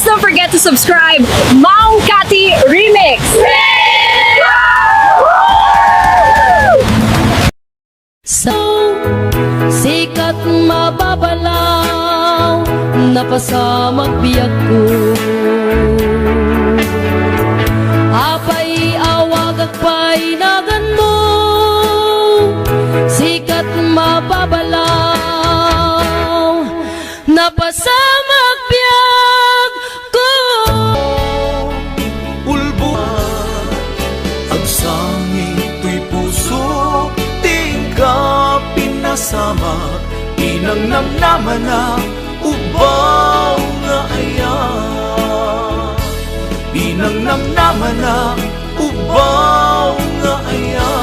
don't forget to subscribe. Maong Kati Remix! So, sikat mababalaw, napasamag biyak ko. Apay awag agpay nagan mo, sikat mababalaw, napasamag biyak ko. Ulbo agsangin to'y puso, pinasama, inang namnaman na ubaw nga aya. Inang namnaman na ubaw nga aya.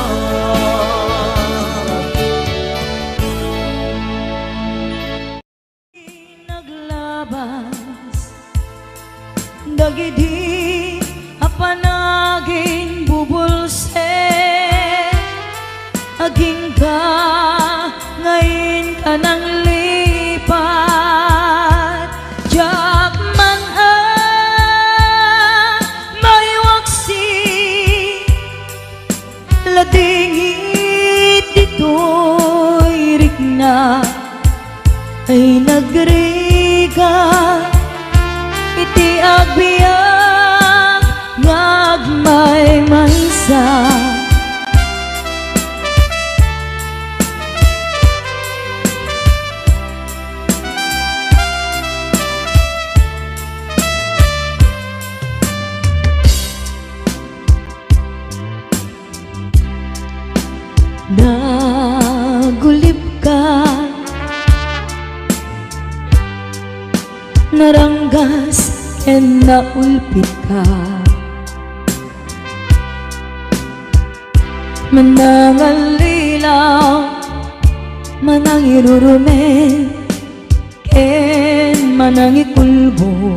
Naglabas dagidi apanaging bubulse, aging ka ngayon ka nang lipat. Diyak man may waksi, ladingit dito'y rikna ay nagriga, iti agbiyak ngagmay maysa. Nagulip ka, naranggas ken naulpit ka, manangang lilaw, manang irurumen, ken manang ikulbo.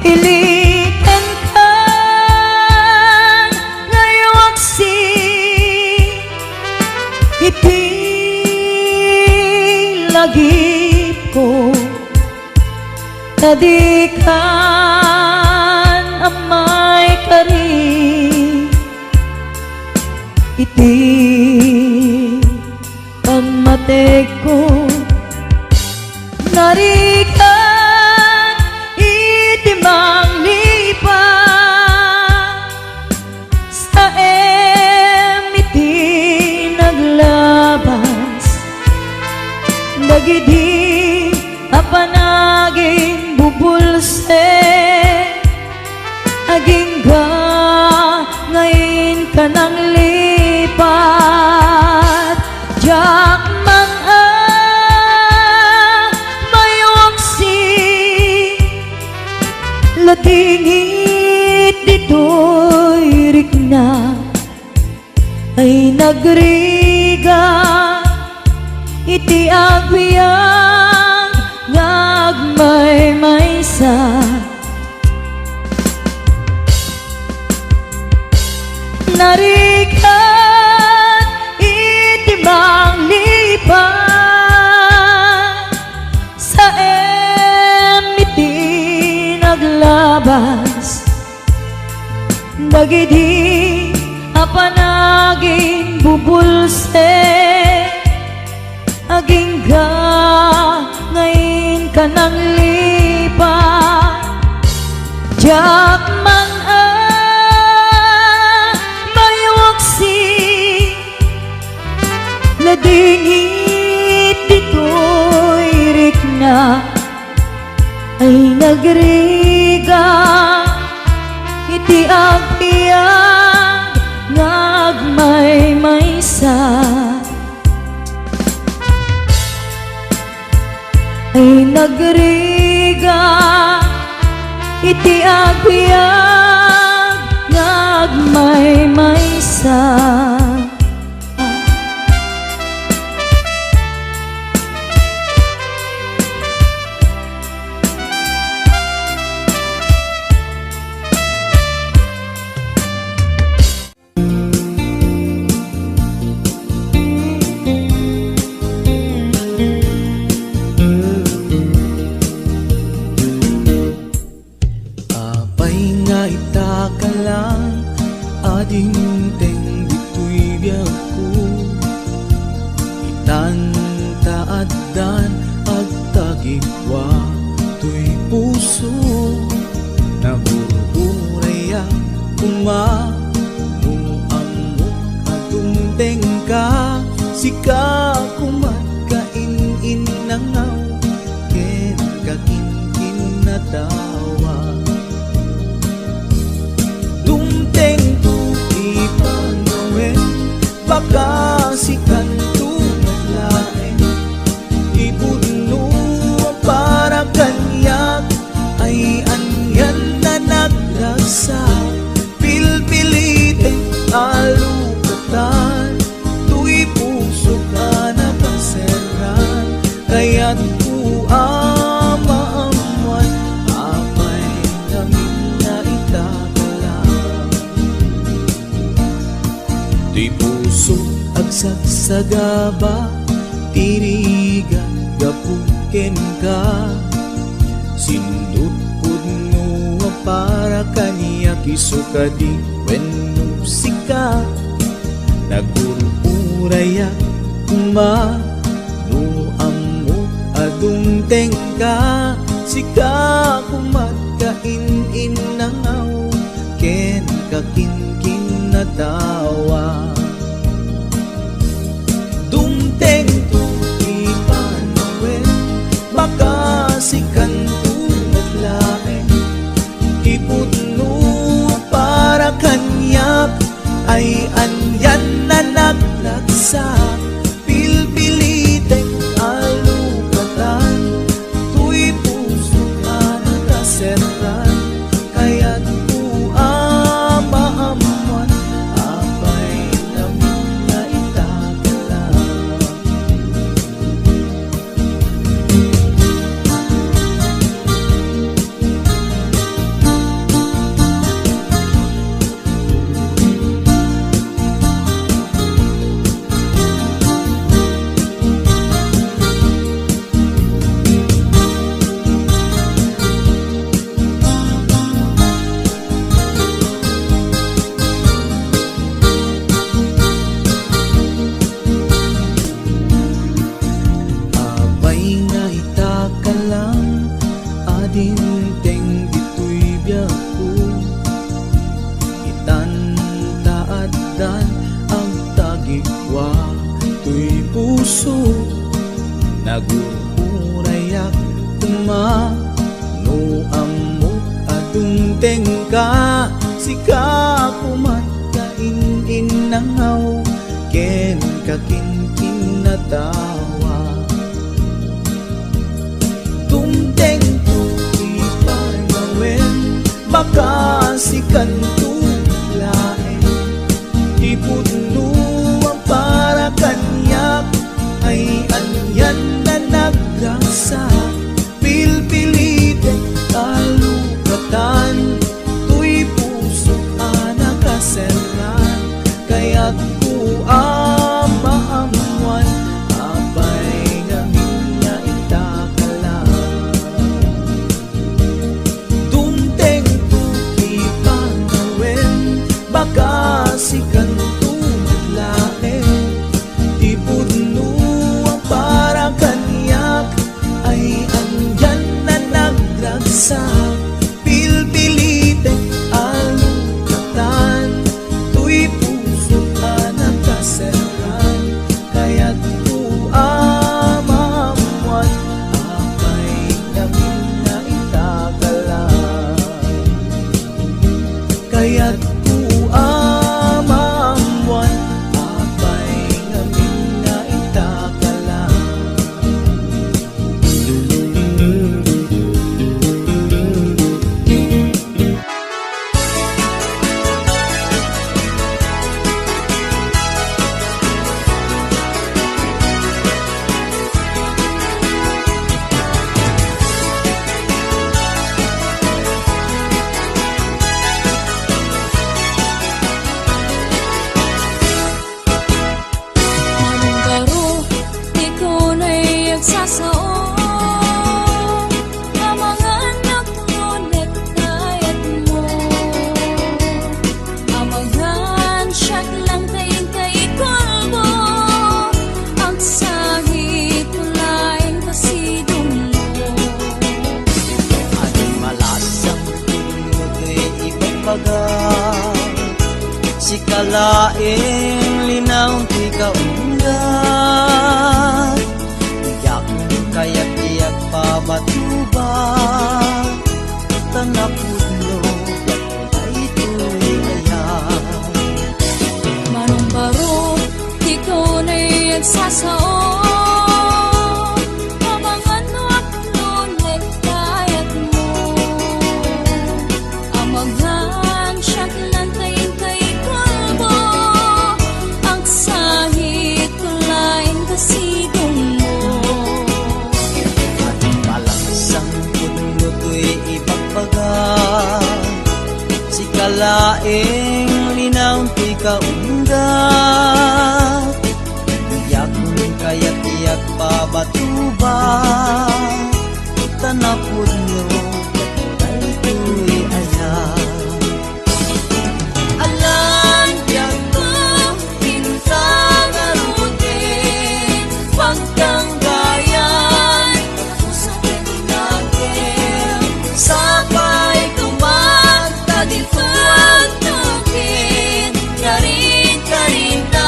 Ilikan ka ngayawaksi, iti lagip ko, tadikan amay kari, iti pagmateg ko, narikan iti manglipa, sa iti naglabas dagidi apanaging bubulse, aging ka ngayon ka nang lipat. Diyak man may waksi, ladingit dito'y rikna ay nagriga, iti agbiyak ngagmay maysa. Narikan iti manglipat, sa iti naglabas dagidi apanaging bubulse, aging ka ngayon ka nang lipat. Diyak man may waksi, ladingit dito'y rikna ay nagriga, iti agbiyak ngagmay maysa. Ay nagriga, iti agbiyak ngagmay maysa. addan ag tagigwa tuy puso nabuburaya kuma nung amok atong tengka sika kumat kain nangaw ken kakin na tawa dumteng tu ipangawen baka sikan tu lain ibudno para kanyak ay anyan na nagrasa pilpilite alukatan tuy puso ka na panseran kaya't ku amaamuan apay kami na itakalang tuy puso agsagsagaba tiriga gapuken ka sindut pudno para kaniya kisukadi wenno sika nagururaya kuma no amot adung tengka sika kumat kain nangaw ken kakin na tawa dumteng tu ipanawen baka sikan tu naglaeng ipudno para kanyak ay anyan na naglagsa pilpilitek alukatan tuy puso ka nakaseran kaya't ku amaamuan apay namin na itakalang apay nga itakalang adin teng ditoy biyaku itantaaddan ang tagigwa tuy puso nagururayak kuma no amok adung tengka sika kumat kain nangaw ken kakin na tawa tumteng tu ipanawen baka sikan tu lain ipudno ang para kanyak ay anyan na nagrasa pilpilite alukatan tuy puso ka nakaseran kaya't ku amaamuan apay ngamin na itakalang dumteng tu ipanawen baka sikan tu naglaeng ipudno ang para kanyak ay kalaing linaw ti kaundat, iyak kaya't iyak pabatuba, tanapudlo ay tuloy ayan. Manong baro, ikaw na'y nagsasao. Pamangan waklo nekayat mo. Amaghan siya't lantayin kay kalbo. Ang sahit kulain kasidong mo. At palaksang puno to'y ipagpaga, si kalaing linaw ti kaundat, iyak kaya't iyak pabatuba, tanapod nyo ay tuloy ayan. Alam yan ko, pintang arutin, pagkanggayan, usapin natin, sabay kumanta dito ang tukin, karin na,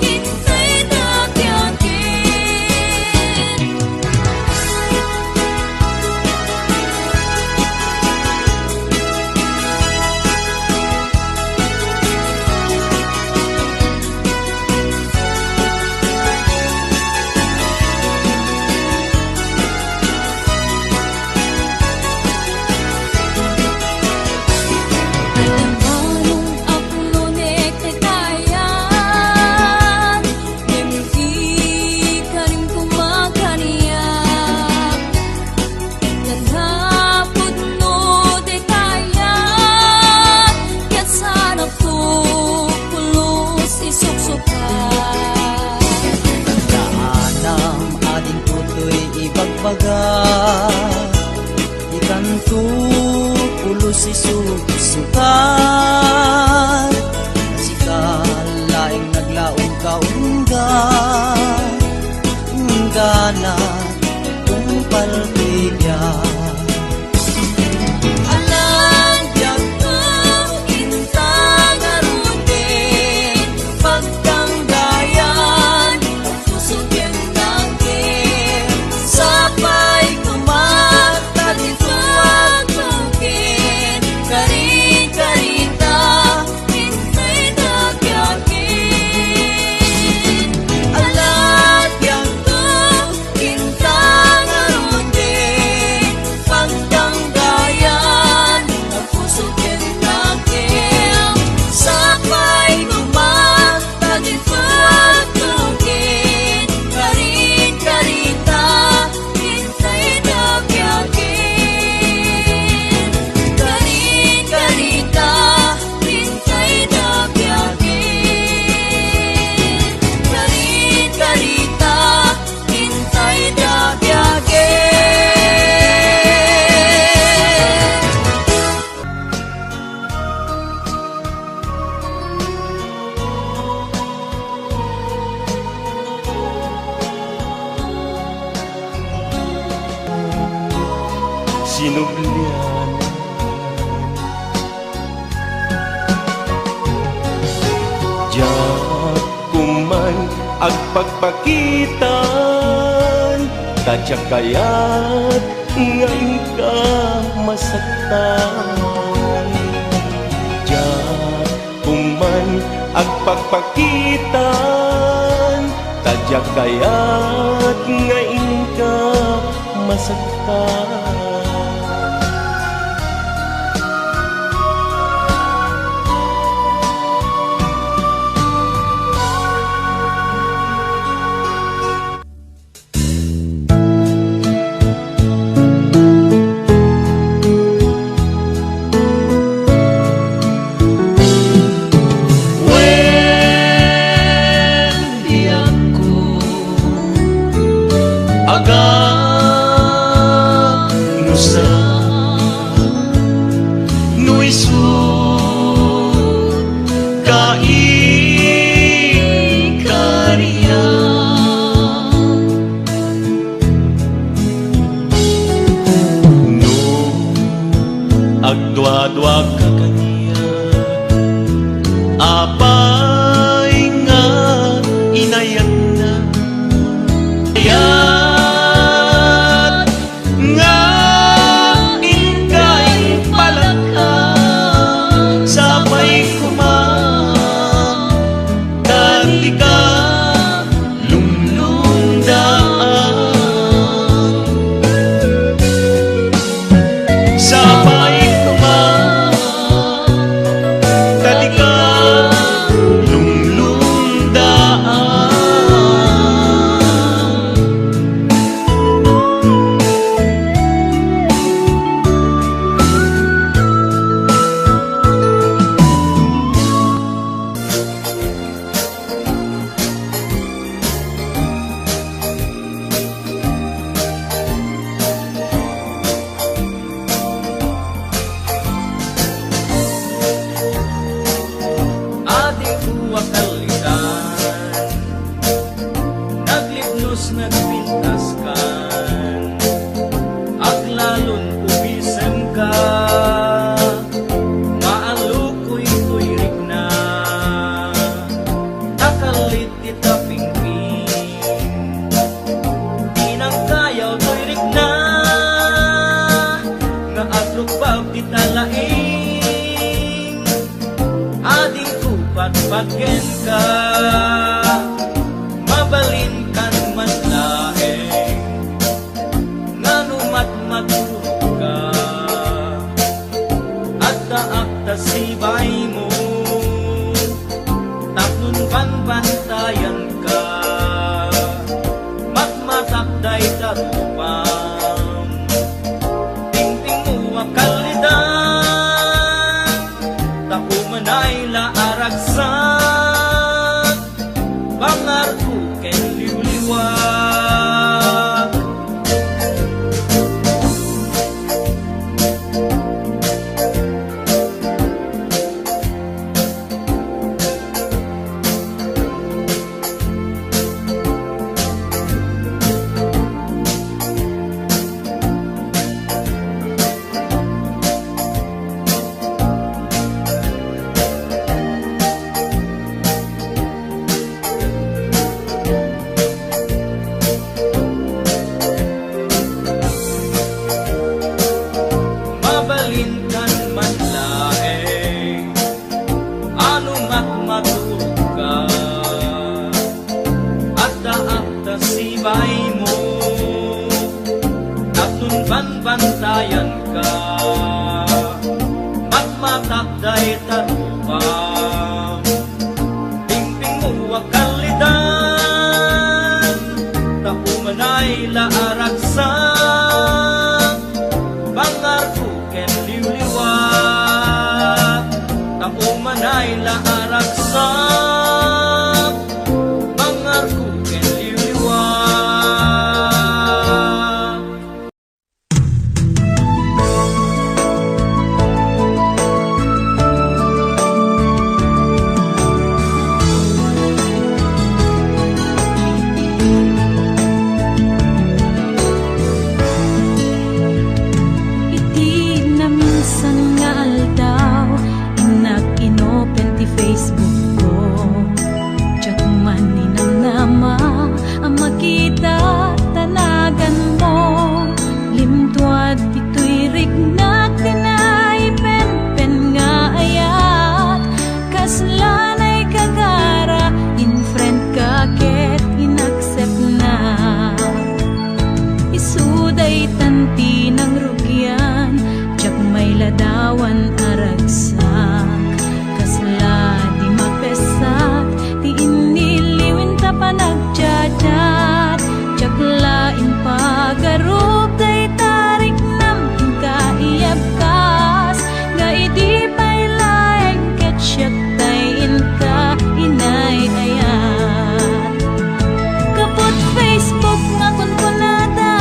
hintay na tiyakin. Alam manong aklo nektayan, hindi ka rin kumakaniyak. Naghapod no dekayan, kaya't sana pupulos isuksukan. Kaanam ading puto'y ibagbaga, ikanto pulos isusukan, si kalaing naglaong kaunggan, gana tumpal bigyan. Alam yan ko, intang arutin, pagkanggayan, susugin natin, sabay kumanta dito ang tukin, karin-karita, hintay na tiyakin. Alam yan ko, intang arutin, pagkanggayan, susugin natin, sabay kumanta dito ang tukin, karin-karita, hintay na tiyakin. Karin-karita, hintay na tiyakin. Karin-karita, hintay na tiyakin. Sinublian Diyak kuman agpagpakitan, tadyak kaya't ngayon ka masaktan. Diyak kuman agpagpakitan, tadyak kaya't ngayon ka masaktan. bagen ka, mabalin kan man laeng, ngano matmatulog ka, at daak ta sibay mo, tapnon banbantayan ka, matmatakday tarupam, tingting mo akalidan, takumanay laaragsak, bangar ko ken liwliwag. Mabalin kan man laeng, ano matmatulog ka, at daak ta sibay mo, tapnon banbantayan ka, matmatakday tarupam, tingting mo akalidan, takumanay laaragsak, bangar ko ken liwliwag, takumanay laaragsak, bangar ko ken liwliwag. Iti na minsan nga aldaw, inak-inopen ti Facebook ko, tsak man ninamnama, ang makita tanagan mo, limtuad ito'y rignak tinaipen-pen nga ayat, kaslanay kagara, in-friend ka ket inaccept na. Isuday tanti ng rugyan, tsak may ladawan aragsak, kasla di mapesak, ti iniliwin ta pa nagjadat, tsak lain pagarup day tarik nam kaiyabkas, nga idi pay laeng ket siyak tayin ka inay ayat. Kaput Facebook nga kunkunada,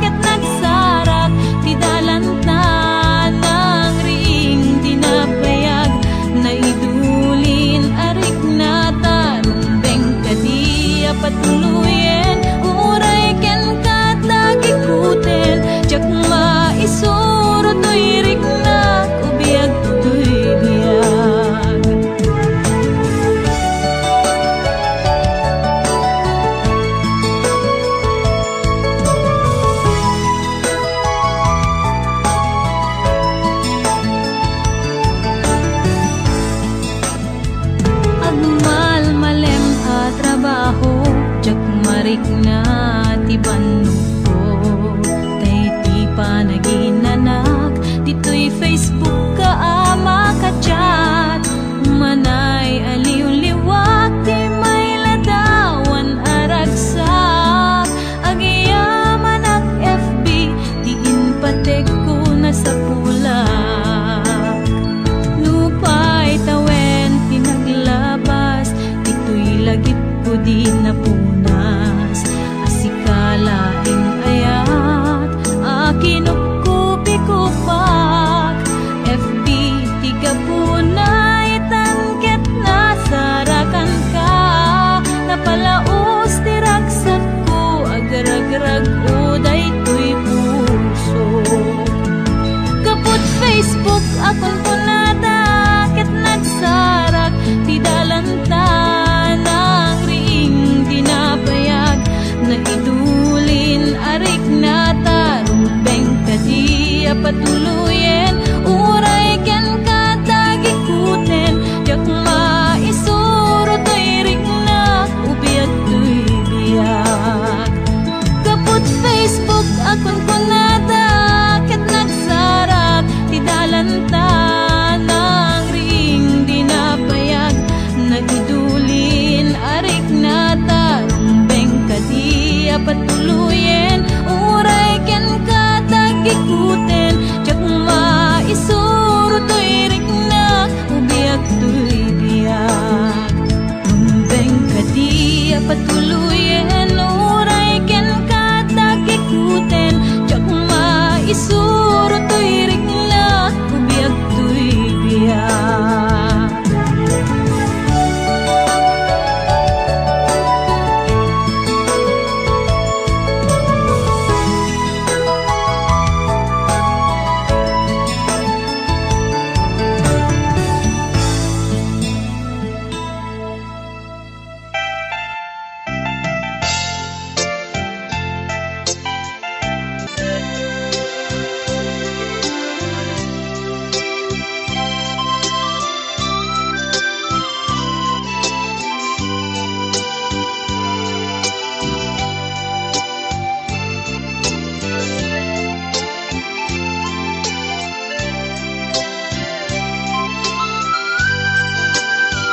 ket nagsarak ti dalan ta nang ring di na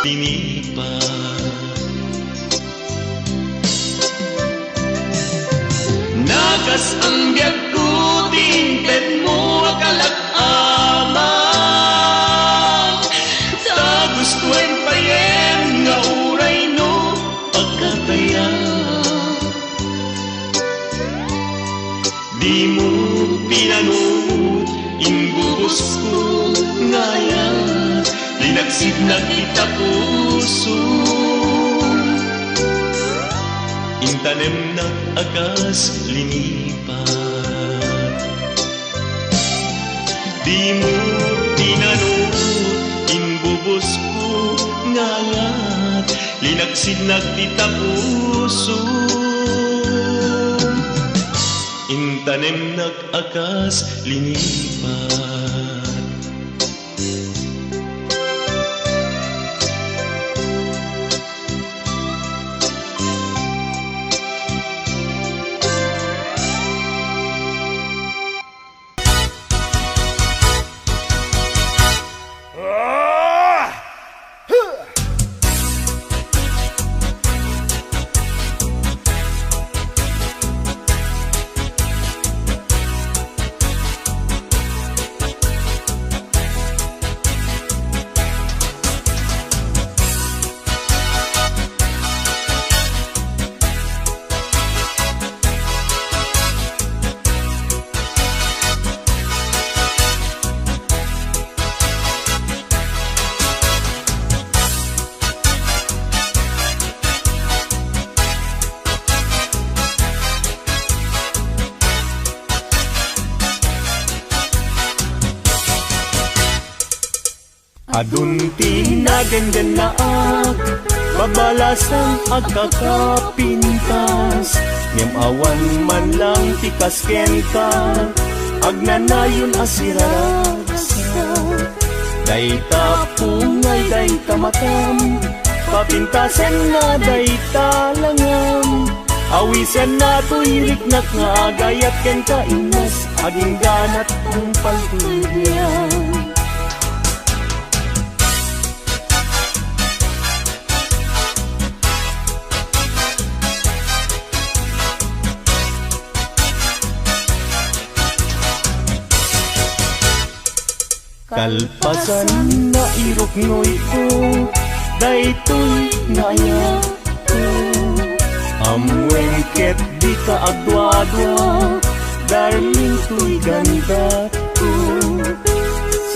linipat. Nagas ang biyak ko, tinten mo akalag-amang. Ta gustuin pa yen nga uray no pagkataya. Di mo pinanood, imbubos ko ngayon, linagsid na kita puso. Intanem na agas linipat. Di mo pinanood, imbubos ko ngayon, linagsid na kita puso. Intanem nag-akas linipat. Adun tinagandan na babalasan agkakapintas. Ngem awan man lang tikas kenta, agnanayon asiraragsa. Dayta pungay, dayta matam, papintasen na dayta langam. Awisen na tuirik na nga agayat ken kainas, aging ganat ang paltulyan. Kalpasan na iruknoy ko, daytoy naya ko. Amwengket di ka agwa-adwa, darling to'y ganda ko.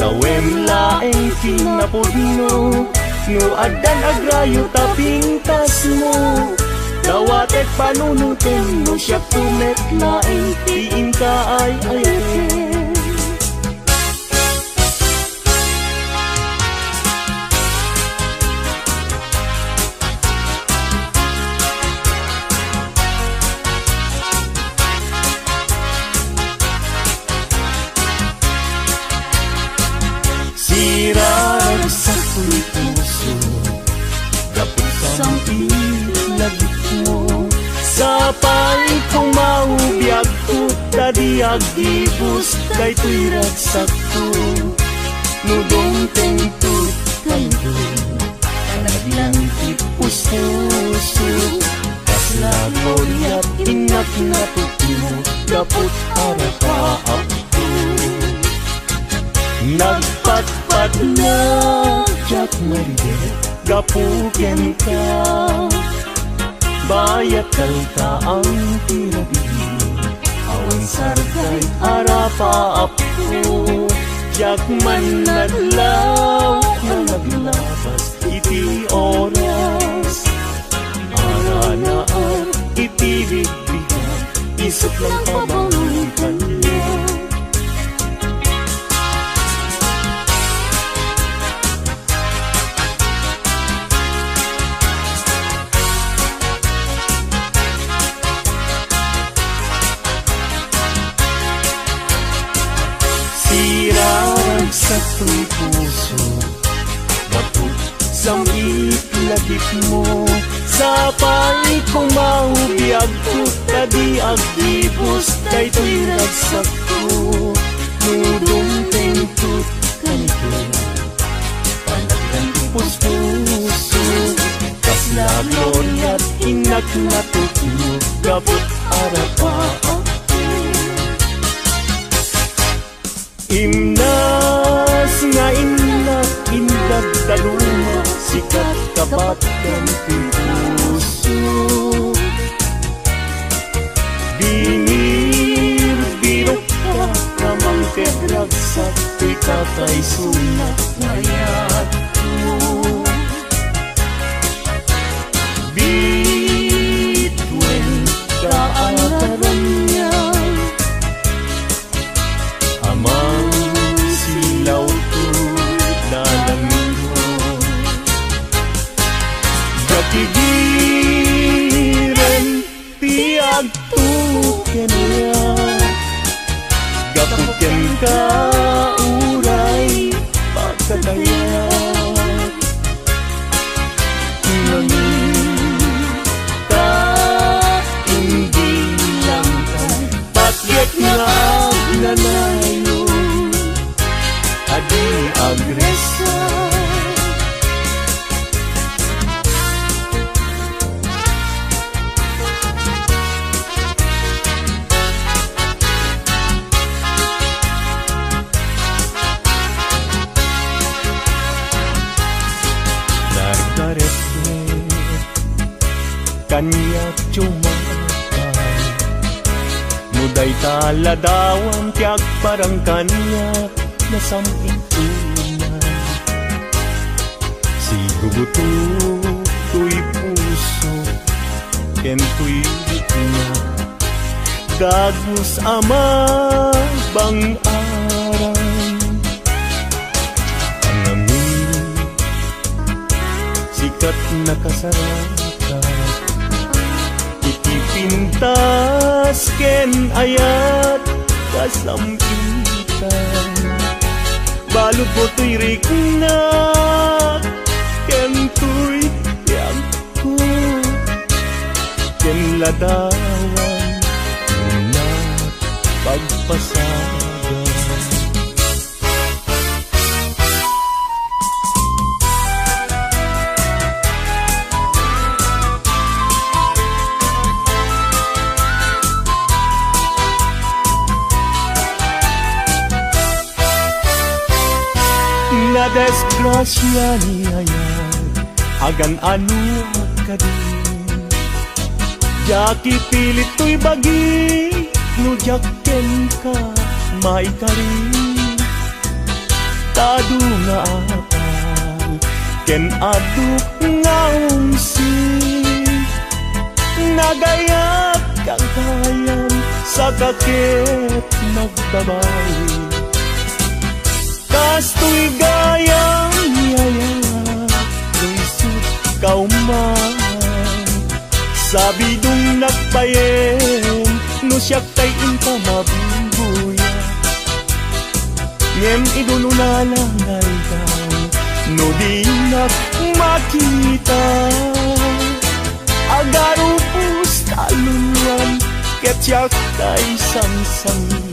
Sa wemlaeng kinapudno, no adan agrayo tapingtas mo. Dawatek panunutin mo siya tumetlaeng, tiin ka ay ayakin. Sirag sa tuloy puso, dapat sang ilagit mo. Sa pa'y kumaubiag ko, tadi agibus, kay tu'y ragsak ko. Nudong tengtut kayo, naglanggit puso-puso. Kaslagoyat inak na tutino, dapat arapaap ko. Nagpatpat na jak maridet, gapuken ka. Bayakal ka ang tirabi, awan sargay arapaap ko. Jak man nadlaw na naglabas, iti oras. Ara na ang itibig-bigan, isip ng pabangutan niya. Sirag sa tu'y puso, kaput sang itlagip mo. Sa pa'y kumaubiag ko, tadi agibus, kay tu'y ragsak ko. Nudong tengtut kanito, panagdan puspus. Gapot arapa ako Imnas nga inlak Indag daluma Sikat kabatan puso Binir birok ka Kamang kedragsak Tuy katay sunat ngayat mo Bituin kaantaran niya Amang silaw to dalangon Gapigiren tiag tuken niya Gapuken ka uray pagkatayat Hindi lang pagyat nga agnanayo Adi agresa Nargarete Kanyak cumakay Muday taladawan Tiyak parang kanyak Nasaming tunay Si guguto Tuy puso Ken tuy na Dagus ama Bang aray Ang amin Sikat na kasarakan Itipintas ken ayat kasampitan Balod mo to'y riknat ken to'y yagko ken ladawan na pagpasagan Na desgrasya niya yan Agan ano ka din Jaki pilit to'y bagi No jaken ka maikari Tado nga apal Ken aduk nga umsi Nagayat kang kayan Sa kakit nagbabawi Kasto'y gayang niyaya Luisot kauman Sabi dong nagpayen No siyak tay inta mabubuya Ngem idununalangay daw No di nak makita Agarupus taluluan Ket siyak tay samsamitan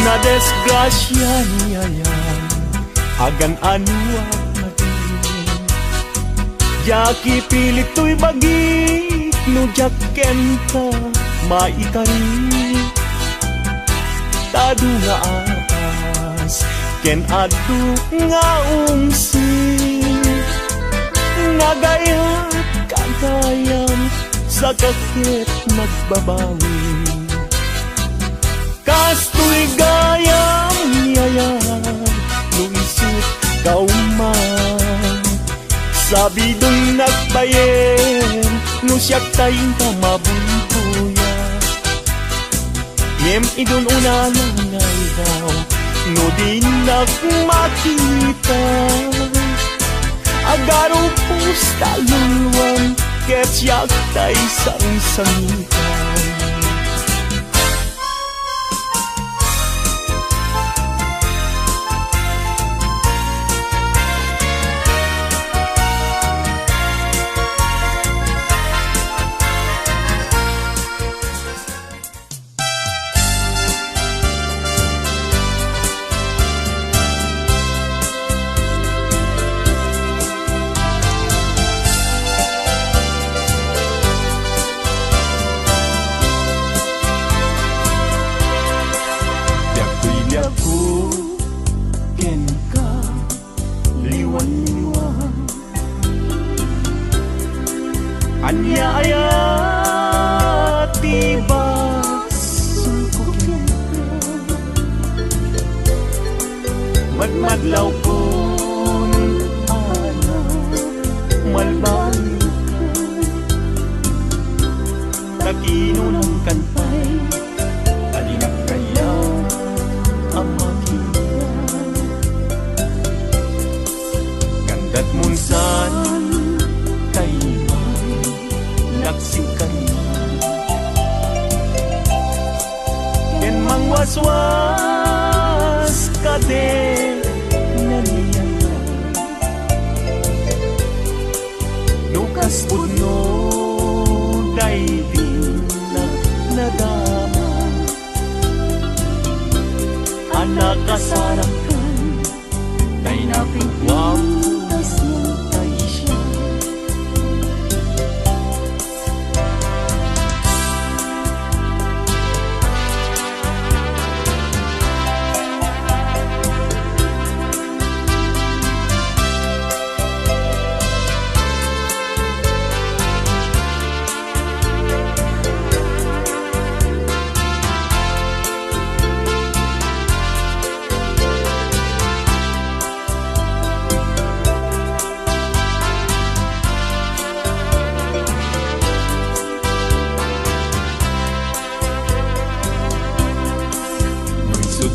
Na desgrasya niya yan Agan ano ka din Jaki pilit to'y bagi No jaken ka maikari Tado nga apas Ken adu nga umsi Nagayat kagayam Sa kakit nagbabawi Kasto'y gayang niyayang Luisot kauman Sabi dong nagbayen No siyak tayong kamabuntuya Ngem idun unanangay daw No di nagmakita Agaro pusta luluan Ket siyak tay sang-sangitan madlaw kon ana malbang kakino ng kantay kalinap kaya ang makita ganda't munsan kay laksik kaya ken mangwaswas ka din naniyan nukas puno daigdig na nadama anak kasarakan kay napigwapas mo kay siya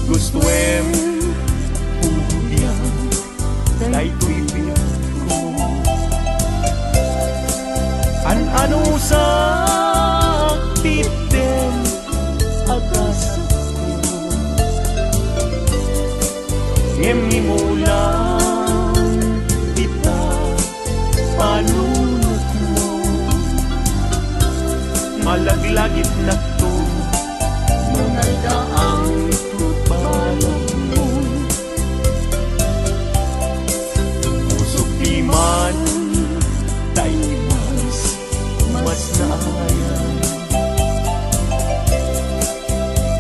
gustuem puhuyan dahil ko'y pinag ko ano sa titen agas ko ngem nimulang kita panunot mo malaglagit na to nunaldaang man tayo mas naayan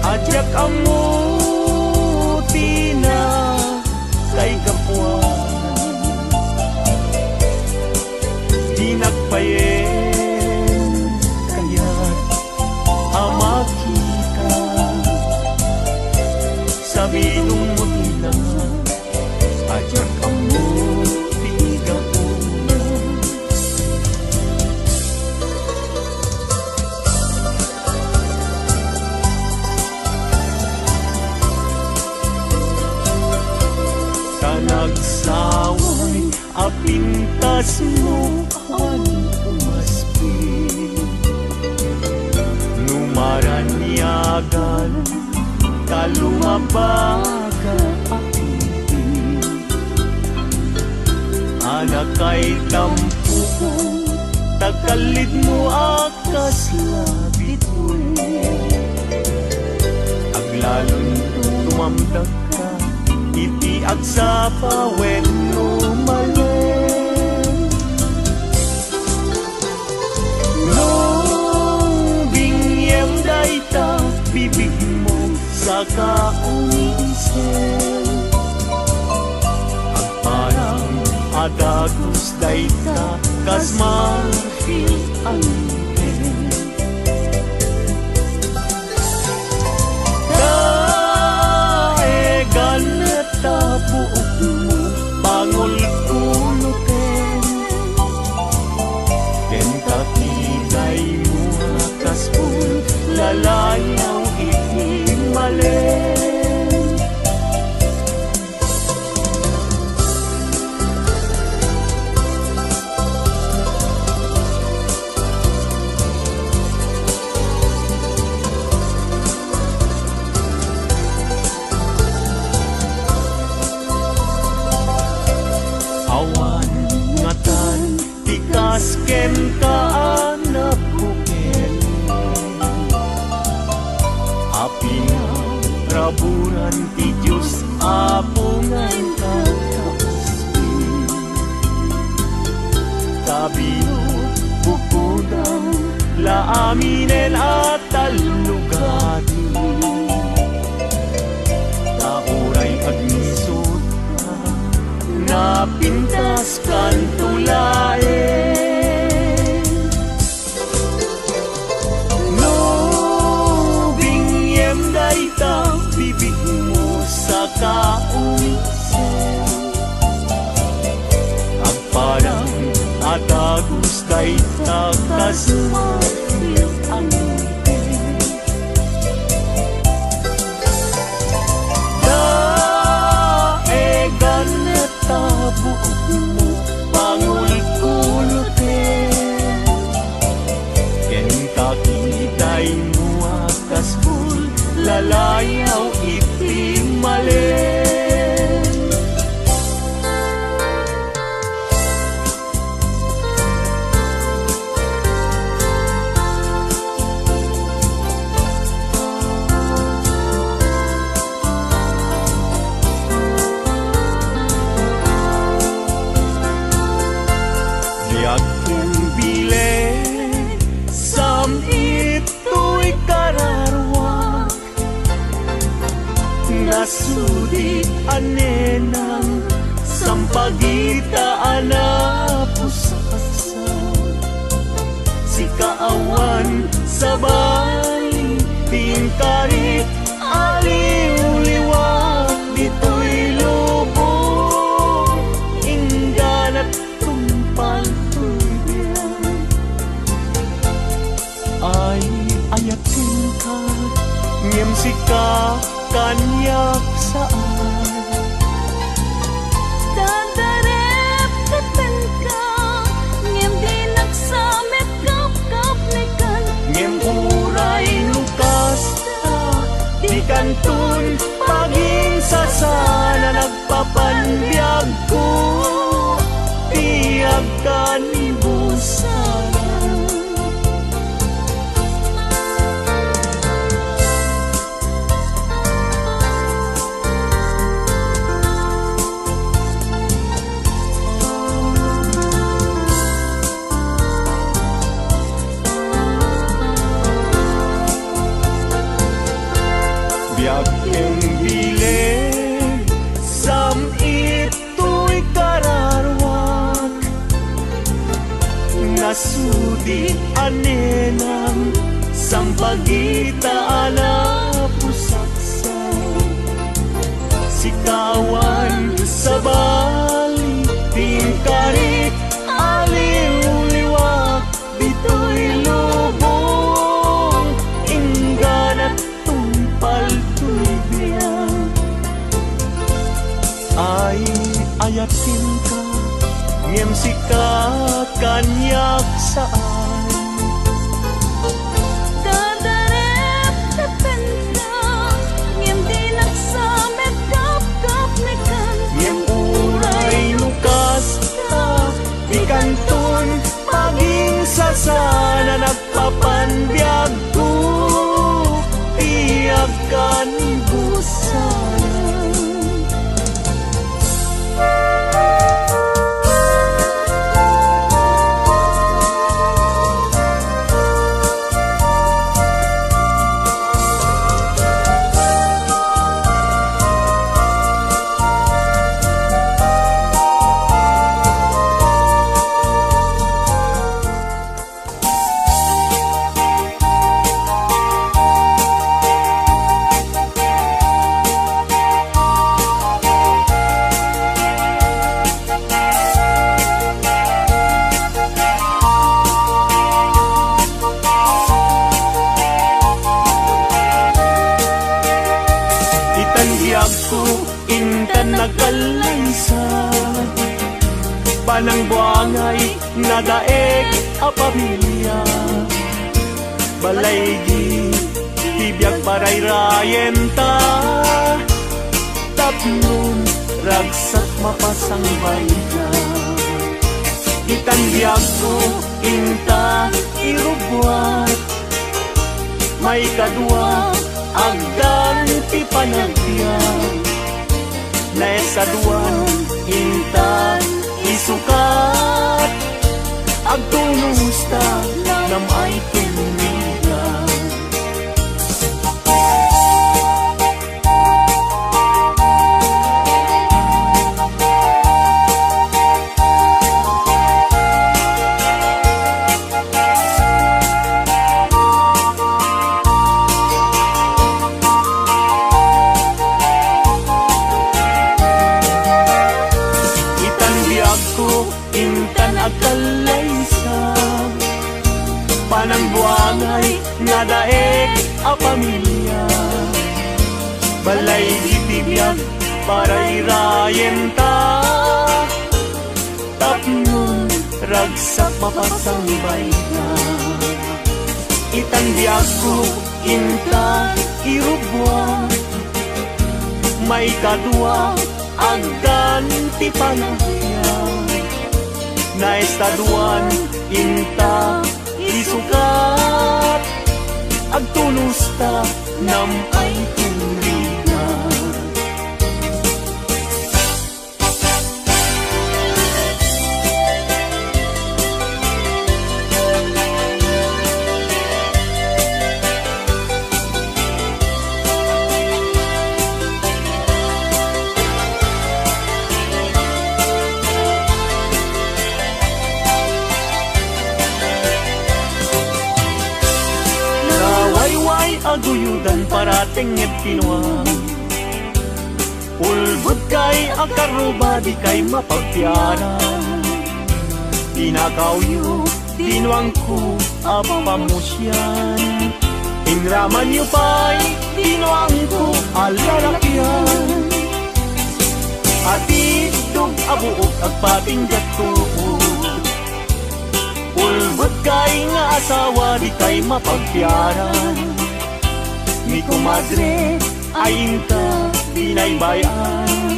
adyak amuti na kay kapuan di nagpayen kaya't amakita sabi nung muti na adyak amuti nagsaway apintas mo ang umaspi numaranyagan kalumabaga apin anak kay tampo tagalid mo akas labit mo aglalon tumamdag ka iti agsapa when lumalen nung bingyem dayta bibig mo sa kaungisen agparang adagos dayta kas marfil angken tabuok mo bangol kulutin ken kakibay mo kaspul lalayaw ihimalen ken kaanap buken api na raburan ti Diyos apungan kakaspi kabino bukudang laaminen at talugati tauray agnisot ka napintas kan tulae bibig mo sa kaungisen mo pangulot-ulotin. Ken kakitay mo akas full lalayaw iti malen. Biag kong bile sam ito'y kararwak, nasudi anenang sampagita anapusasa. Si kaawan sabay tingkarit aliw-liwag dito'y lubong ingganat tumpal tuloy. Ay ayatin ka ngem sika kanyak saan. Dadarep tepen ka, ngem di nagsamet kap-kap nikan. Ngem uray lukas ta di kantun paging sasana nagpapanbiag ko tiag kanibusan. Biag keng bileg sam ito'y kararwak, nasudi anenang sampagita anapusaksa. Si kawan sa bali tingkarit aliw-liwak dito'y lubong ingganat tumpal tuloy. Ay ayatin ka ngem sika kanyak saan. Dadarep tepen ka, ngem di nagsamet kap-kap nikan. Ngem uray lukas ta di kantun paging sasana nagpapanbiag ko tiag kanibusan. Itandiag ko intan nagkalaysa, panang buangay nadaeg a pamilya. Balay di tibiyag parayrayen ta, tatlong ragsak mapasangbay ka. Itandiag ko inta irugwat, may kadwa agdan ti panagbiag. Naisaduan inta isukat, agtulusta namay tumigan. Intan agkalaysa, panang buangay nadaeg a pamilya. Balay itibiyag parayrayen ta, ragsak mapasangbay ka. Itandiag ko, inta, irubwa, may kadwa, agdan, ti panahya. Naestaduan, inta, isukat, agtulus ta, nampay tuligan. Aguyudan parating et kinuang ulbud kay akaruba di kay mapagtiaran. Tinakawyo, tinuang ko apamusyan. Inraman yu pa'y tinuang ko alalakyan. Atidog abuok agpatinggat tuod. Ulbud kay nga asawa di kay mapagtiaran. Mi kumadre, ayinta, binaybayan.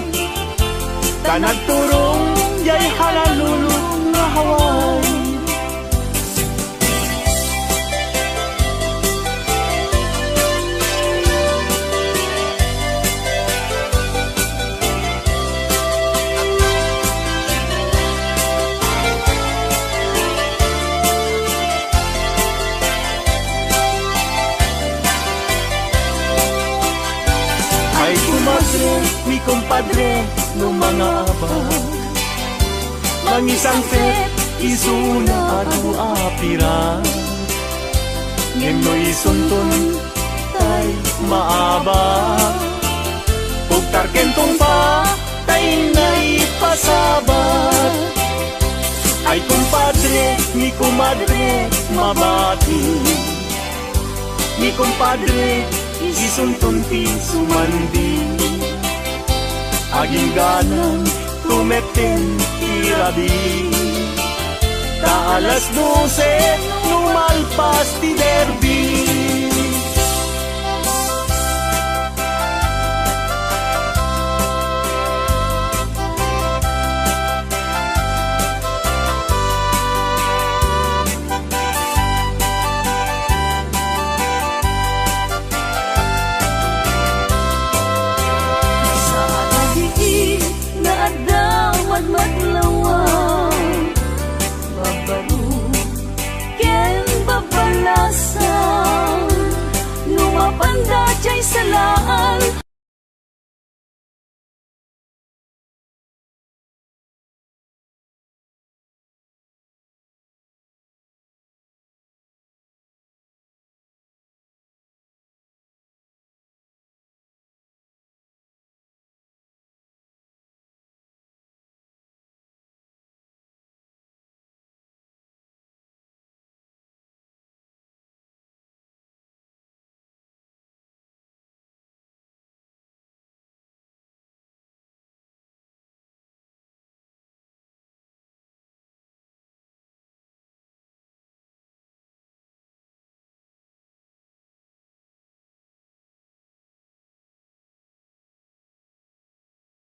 Kanagturong, yay halalulong na haway. Mi kumpadre no mga abag, mangisang fet isuna at apira. Ngem no isuntun tay maaba, pugtarken tong pa tay na ipasabat. Ay kumpadre, mi kumadre mabati, mi kumpadre isuntun ti sumandi. Aging ganang tumeten irabi. Ta alas 12 lumalpas ti derby.